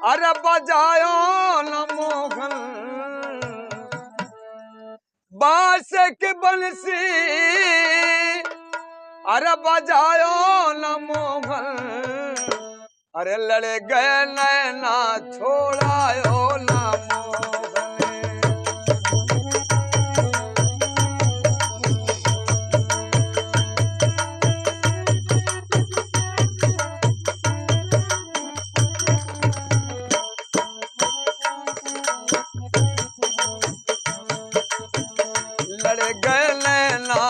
अरे बजायो न मोहन बास की बंसी, अरे बजायो न मोहन, अरे लड़े गए नैना छोड़ायो न मोहन। लड़े गए नैना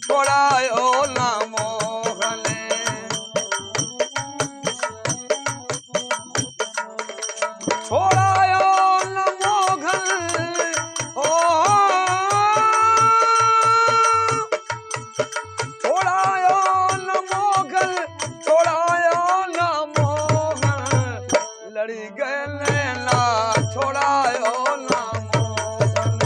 छोड़ायो न मोहन, छोड़ायो न मोहन हो, छोड़ायो न मोहन, छोड़ायो न मोहन, लड़ी गए नैना छोड़ायो न मोहन।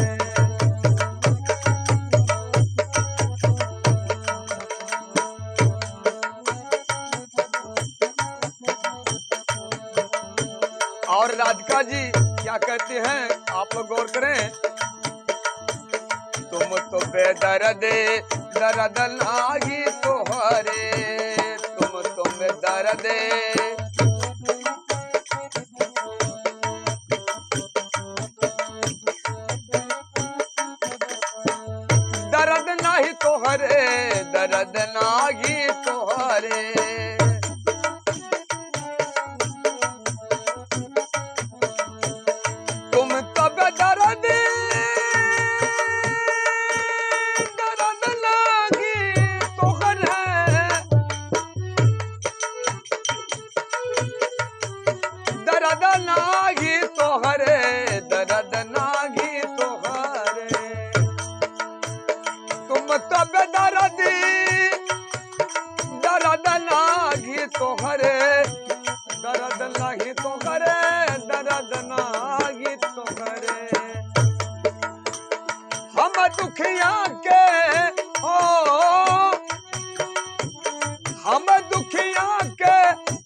और राधिका जी क्या कहती हैं, आप लोग गौर करें। तुम तो बेदर्द दर्द लागी तोहरे, तुम तो बेदर्द दर्द नाही तोहरे, दर्द लागी तोहरे। तुम तो बेदर्द दर्द लागी तोहरे, दर्द लागी तोहरे, दर्द लागी तोहरे। तुम तो बेदर्द दर्द लागी तोहरे, दर्द लागी तोहरे, दर्द लागी तोहरे। हम दुखिया के हो, हम दुखिया के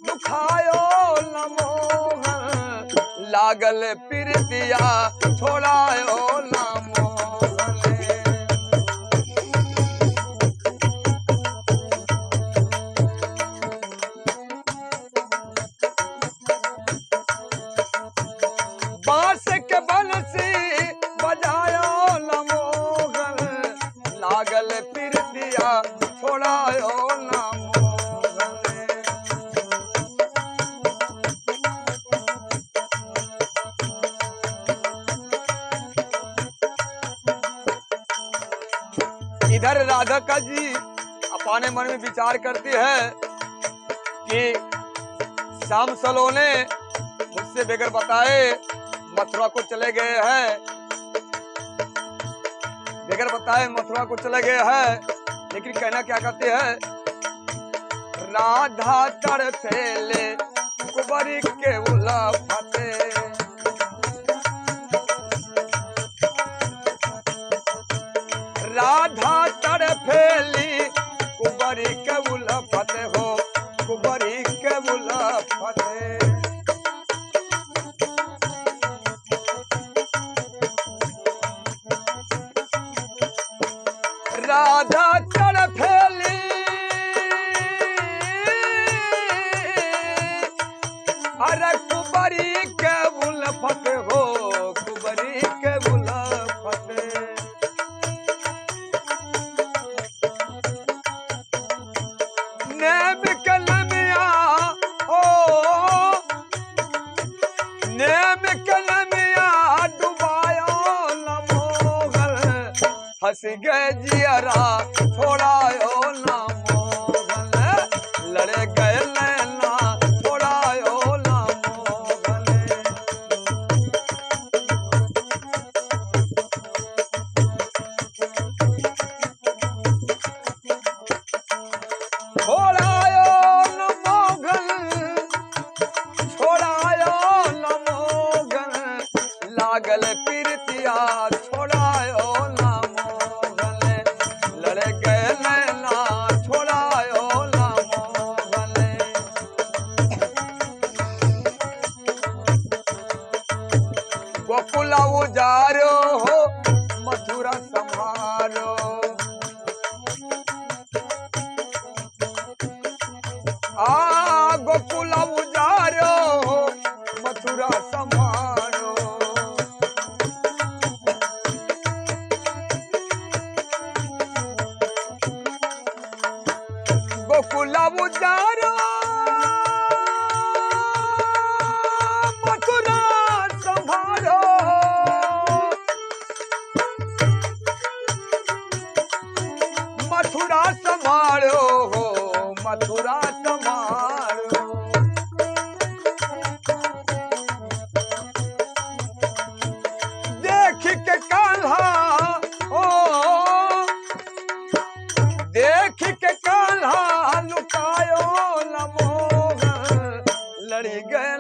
दुखायो न मोहन, लागल प्रीतिया छोड़ायो न मोहन। बांस के बंसी बजायो न मोहन, लागल प्रीतिया छोड़ायो न मोहन। इधर राधिका जी अपने मन में विचार करती है कि श्याम सलोने मुझसे बगैर बताए मथुरा को चले गए हैं, बगैर बताए मथुरा को चले गए हैं। लेकिन कहना क्या कहते हैं, राधा तड़फेले कुंवरी के उलफते, राधा तड़फेली कुंवरी के उलफते हो, कुंवरी के उलफते। राधा तड़फेली अरे कुंवरी के उलफत हो, कुंवरी के उलफत। नेम के नमिया ओ, नेम के नमिया डुबायो न मोहन, हंस गए जियरा छोड़ायो न मोहन, लड़े गए नैना छोड़ायो न मोहन। छोड़ायो न मोहन, छोड़ायो न मोहन, लागल प्रीतिया छोड़ायो न मोहन, लड़े गए नैना छोड़ायो न मोहन। गोकुल उजारो हो मथुरा संभारो। गोकुल उजारो हो मथुरा संभारो। गोकुल उजारो मथुरा संभारो। मथुरा संभारो हो मथुरा संभारो। देख के कान्हा ओ देख के कान्हा लुकायो न मोह लड़ी गए